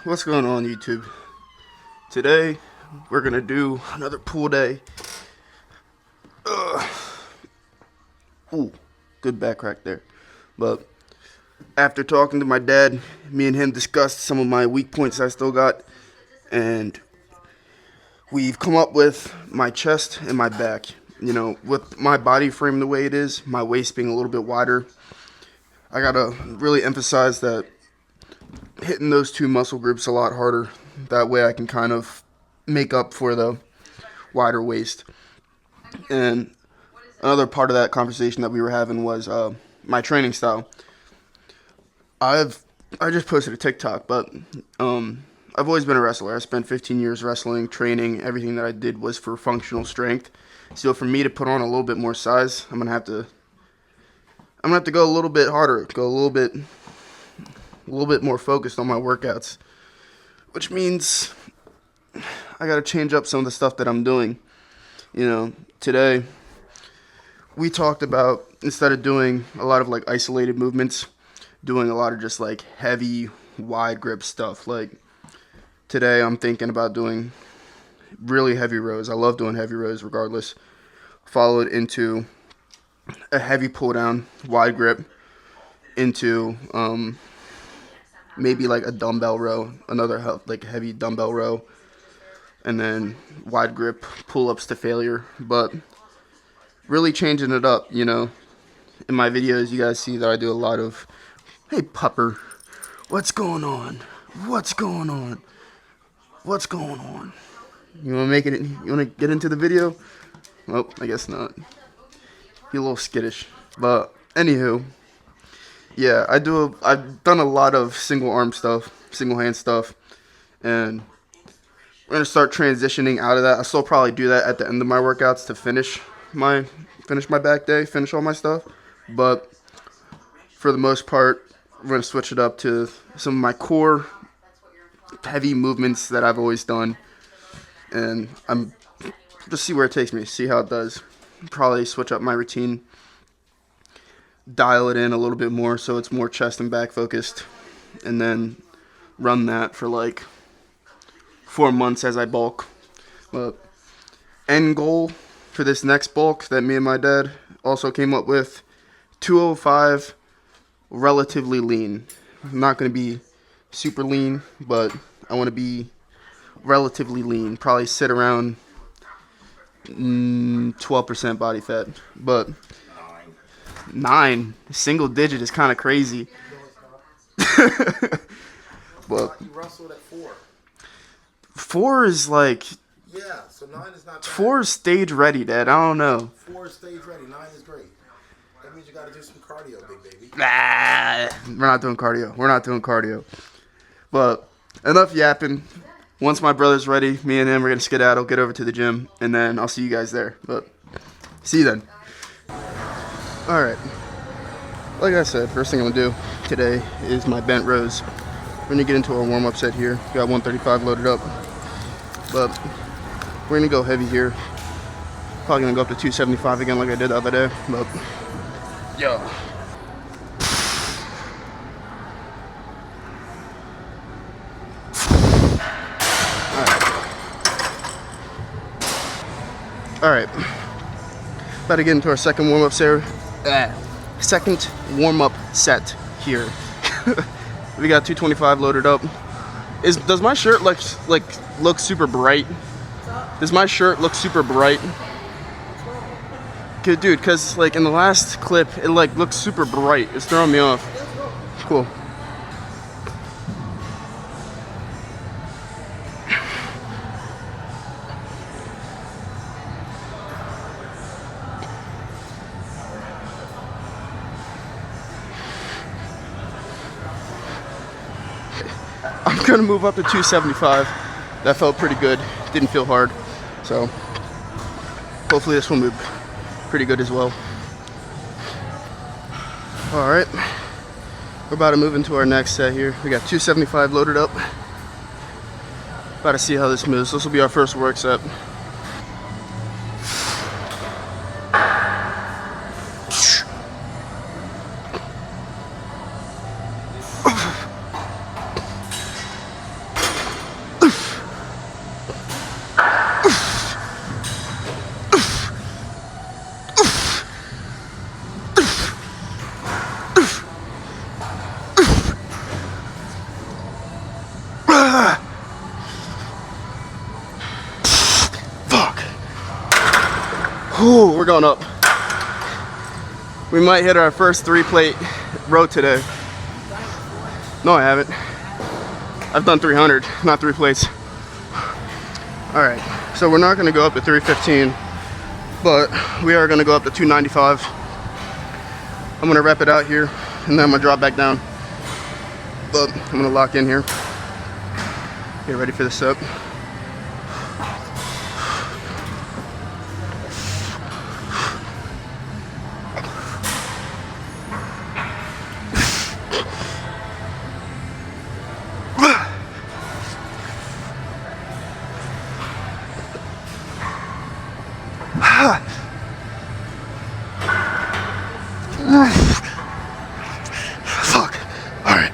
What's going on, YouTube? Today we're gonna do another pool day. Ooh, good back crack there. But after talking to my dad, me and him discussed some of my weak points I still got, and we've come up with my chest and my back. You know, with my body frame the way it is, my waist being a little bit wider, I gotta really emphasize that hitting those two muscle groups a lot harder. That way I can kind of make up for the wider waist. And another part of that conversation that we were having was my training style. I just posted a TikTok, but I've always been a wrestler. I spent 15 years wrestling, training. Everything that I did was for functional strength. So for me to put on a little bit more size, I'm gonna have to go a little bit harder, go a little bit more focused on my workouts, which means I gotta change up some of the stuff that I'm doing. You know, today we talked about, instead of doing a lot of like isolated movements, doing a lot of just like heavy, wide grip stuff. Like today I'm thinking about doing really heavy rows. I love doing heavy rows regardless. Followed into a heavy pull down, wide grip, into maybe like a dumbbell row, another like heavy dumbbell row, and then wide grip pull-ups to failure. But really changing it up, you know. In my videos, you guys see that I do a lot of, hey pupper, what's going on? What's going on? What's going on? You wanna make it? You wanna get into the video? Oh, I guess not. You're a little skittish. But anywho, yeah, I've done a lot of single arm stuff, single hand stuff, and we're gonna start transitioning out of that. I still probably do that at the end of my workouts to finish my back day, finish all my stuff. But for the most part, we're gonna switch it up to some of my core heavy movements that I've always done, and I'm just see where it takes me, see how it does. Probably switch up my routine, dial it in a little bit more so it's more chest and back focused, and then run that for like 4 months as I bulk. But end goal for this next bulk that me and my dad also came up with, 205 relatively lean. I'm not going to be super lean, but I want to be relatively lean. Probably sit around 12% body fat. But 9 single digit is kind of crazy. But you wrestled at 4. 4 is like, Yeah, so 9 is not bad. 4 is stage ready, Dad. I don't know. 4 is stage ready. 9 is great. That means you got to do some cardio, big baby. We're not doing cardio. But enough yapping. Once my brother's ready, me and him are going to skedaddle, get over to the gym, and then I'll see you guys there. But see you then. Alright. Like I said, first thing I'm going to do today is my bent rows. We're going to get into our warm-up set here. Got 135 loaded up. But we're going to go heavy here. Probably going to go up to 275 again like I did the other day. But, yo. Alright. About to get into our second warm-up set here. We got 225 loaded up. Does my shirt look super bright? Does my shirt look super bright? Okay, dude, cause like in the last clip it like looks super bright. It's throwing me off. Cool. I'm gonna move up to 275. That felt pretty good. Didn't feel hard. So hopefully this will move pretty good as well. Alright. We're about to move into our next set here. We got 275 loaded up. About to see how this moves. This will be our first work set. Fuck. Whew, we're going up. We might hit our first 3-plate row today. No, I haven't. I've done 300, not 3 plates. All right, so we're not gonna go up to 315, but we are gonna go up to 295. I'm gonna rep it out here, and then I'm gonna drop back down. But I'm gonna lock in here. Get ready for the set. Fuck. All right.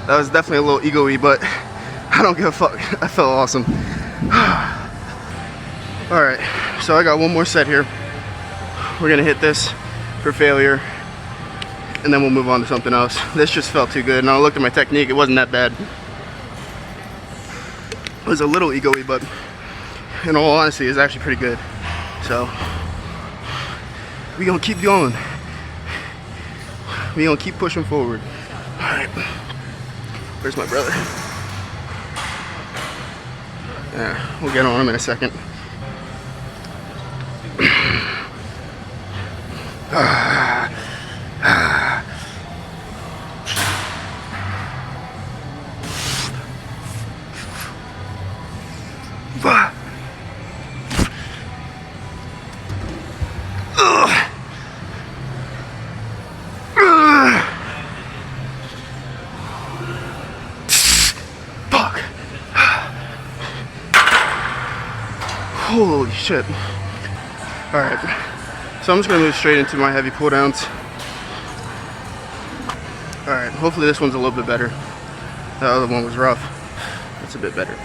That was definitely a little ego-y, but I don't give a fuck. I felt awesome. All right, so I got one more set here. We're gonna hit this for failure, and then we'll move on to something else. This just felt too good, and I looked at my technique. It wasn't that bad. It was a little ego-y, but in all honesty, it's actually pretty good. So we gonna keep going. We gonna keep pushing forward. All right. Where's my brother? Yeah, we'll get on him in a second. Fuck. Holy shit. Alright. So I'm just gonna move straight into my heavy pull downs. Alright, hopefully this one's a little bit better. The other one was rough. It's a bit better.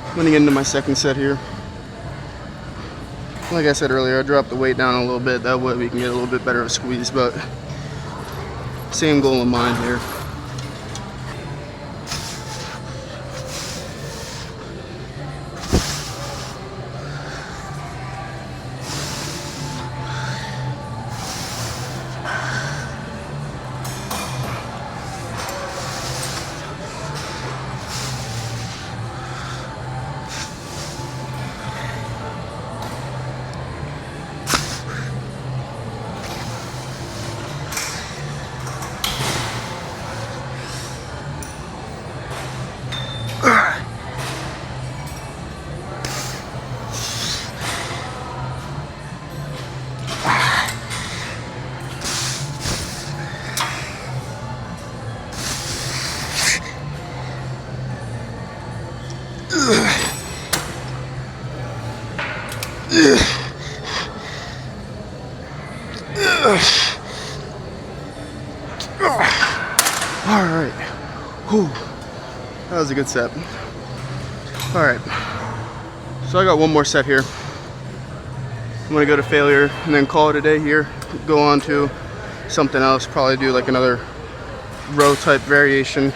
I'm gonna get into my second set here. Like I said earlier, I dropped the weight down a little bit. That way we can get a little bit better of a squeeze, but same goal in mind here. All right. Whew. That was a good set. All right. So I got one more set here. I'm gonna go to failure and then call it a day here. Go on to something else. Probably do like another row type variation.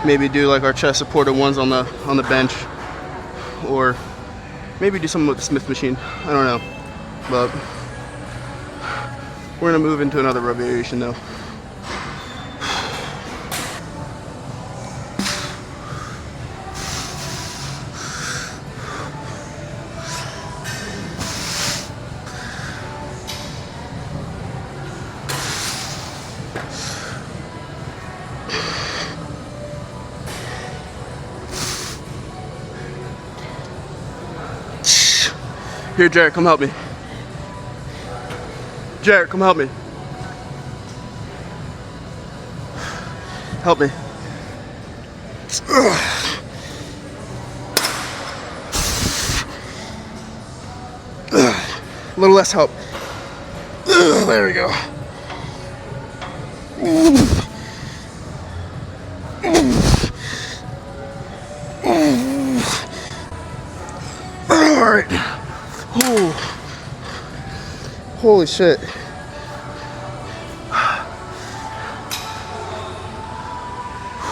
Maybe do like our chest supported ones on the bench, or maybe do something with the Smith machine. I don't know, but we're gonna move into another row variation though. Here, Jared, come help me. Jared, come help me. Help me. A little less help. There we go. All right. Ooh. Holy shit.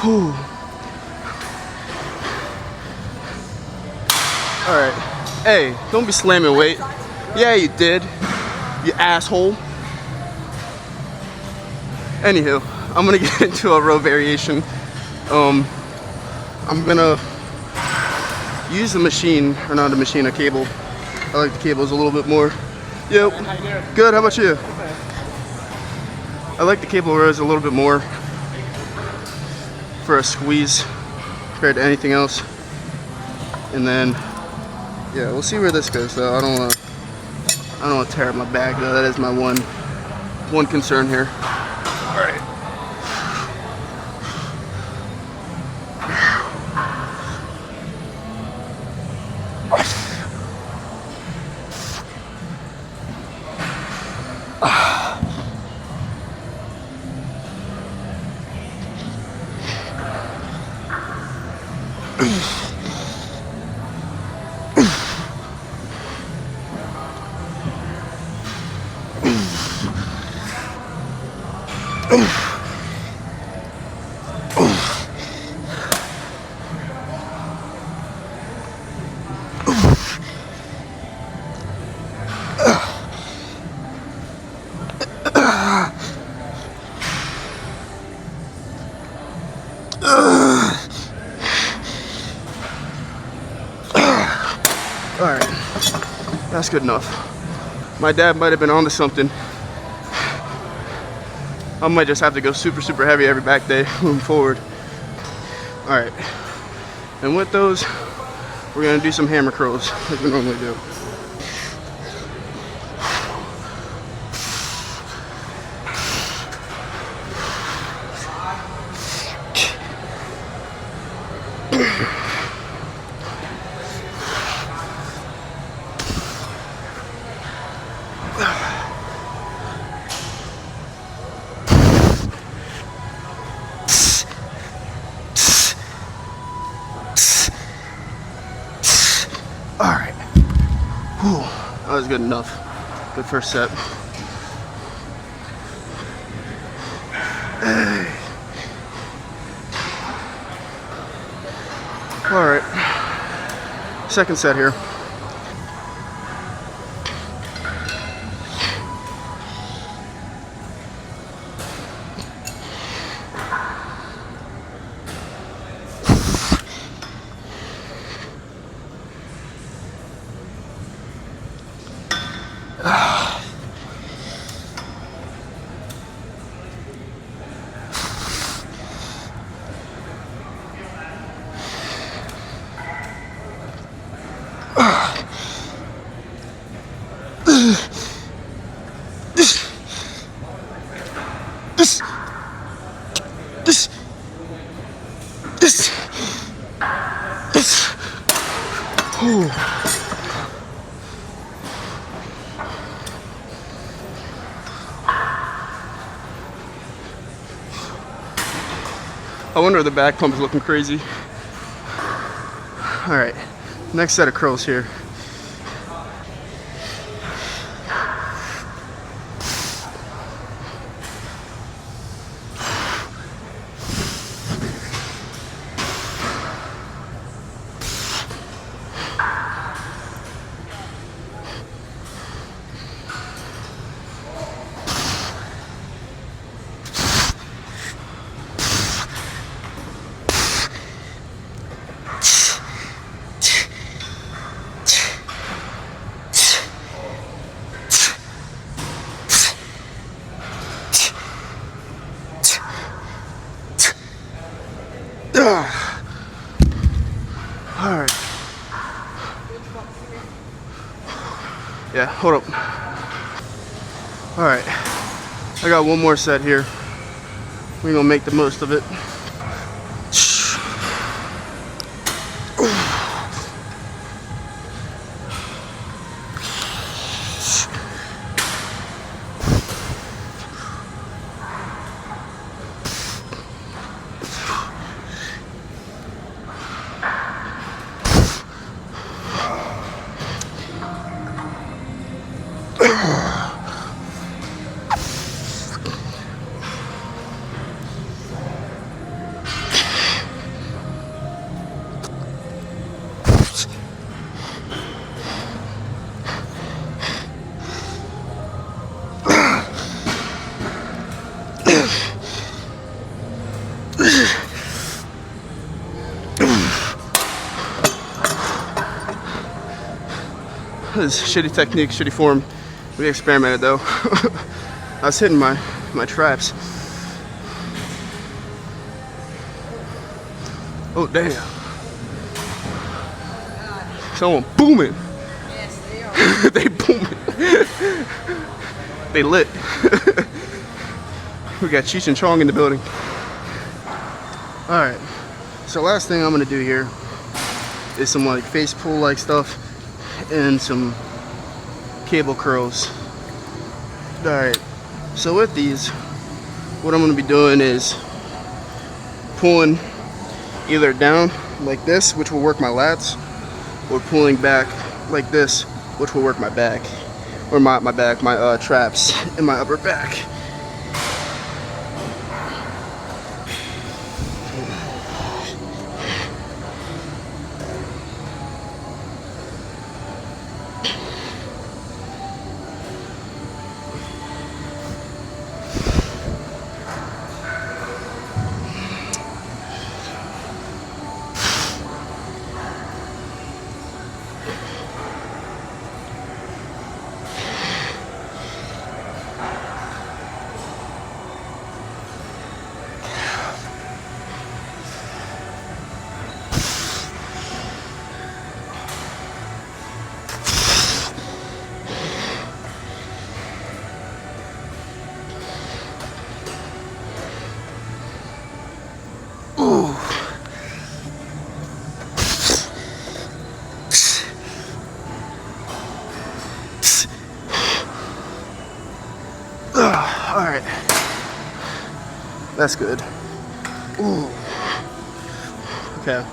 Whew. All right. Hey, don't be slamming weight. Yeah, you did. You asshole. Anywho, I'm gonna get into a row variation. I'm gonna use the machine, or not a machine, a cable. I like the cables a little bit more. Yep. Good, how about you? I like the cable rows a little bit more for a squeeze compared to anything else. And then, yeah, we'll see where this goes though. I don't want to tear up my bag though. That is my one concern here. All right. Alright, that's good enough. My dad might have been onto something. I might just have to go super heavy every back day moving forward. Alright, and with those, we're gonna do some hammer curls like we normally do. Alright. Whew. That was good enough. Good first set. Alright. Second set here. I wonder if the back pump is looking crazy. All right, next set of curls here. Alright. Yeah, hold up. Alright, I got one more set here. We're gonna make the most of it. This is shitty technique, shitty form. We experimented though. I was hitting my traps. Oh damn. Someone booming. Yes, they are. They booming. They lit. We got Cheech and Chong in the building. Alright. So last thing I'm gonna do here is some like face pull like stuff and some cable curls. Alright, so with these, what I'm going to be doing is pulling either down like this, which will work my lats, or pulling back like this, which will work my back, or my back, my traps and my upper back. Alright. That's good. Ooh. Okay.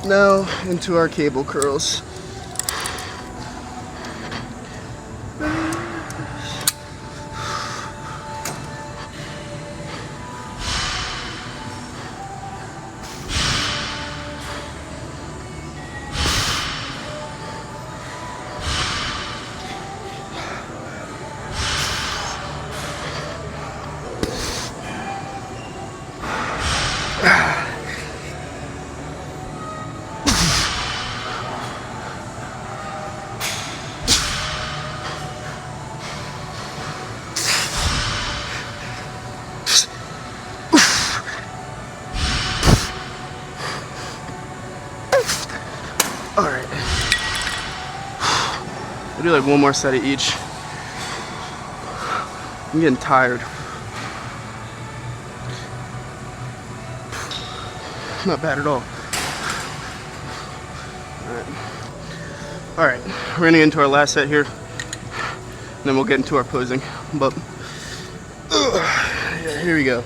Now into our cable curls. Alright. We'll do like one more set of each. I'm getting tired. Not bad at all. Alright, we're gonna get into our last set here. And then we'll get into our posing. But yeah, here we go.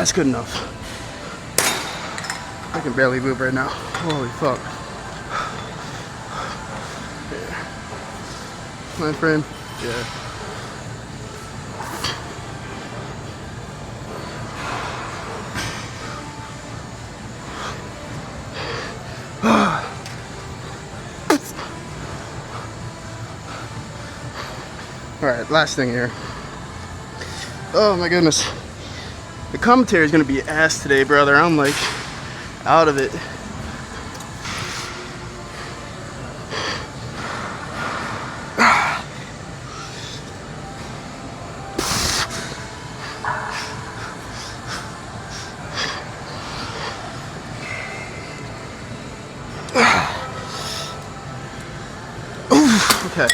That's good enough. I can barely move right now. Holy fuck. Mind frame? Yeah. Alright, last thing here. Oh my goodness. The commentary is gonna be ass today, brother. I'm like out of it. Okay,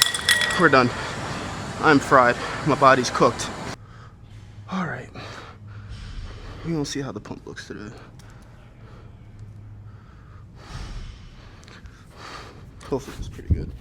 we're done. I'm fried. My body's cooked. Alright. We're gonna see how the pump looks today. Hopefully it's pretty good.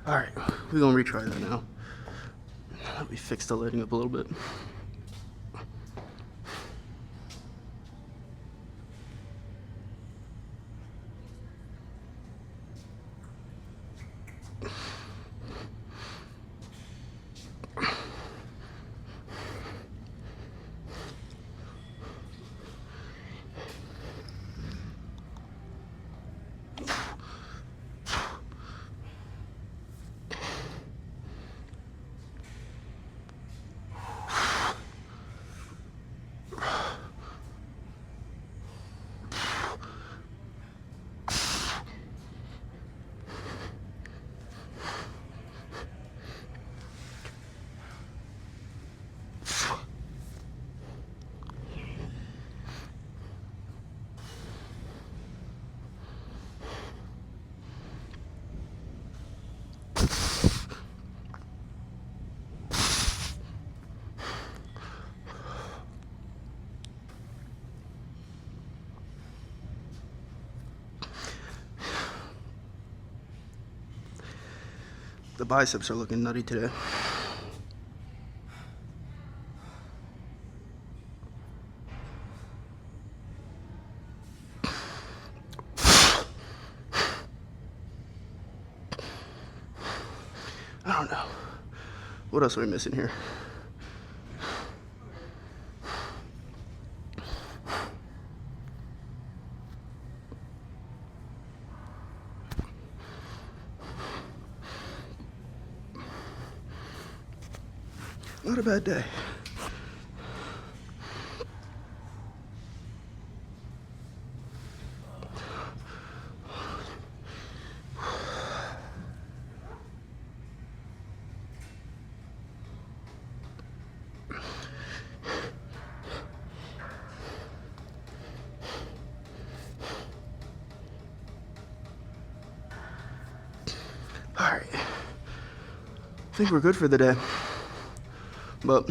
Alright, we're gonna retry that now. We fixed the lighting up a little bit. The biceps are looking nutty today. I don't know. What else are we missing here? Not a bad day. All right. I think we're good for the day. But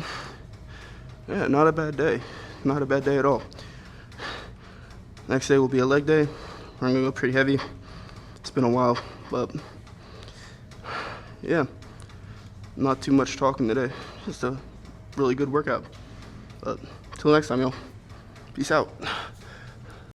yeah, not a bad day. Not a bad day at all. Next day will be a leg day. We're gonna go pretty heavy. It's been a while, but yeah, not too much talking today. Just a really good workout. But till next time, y'all. Peace out.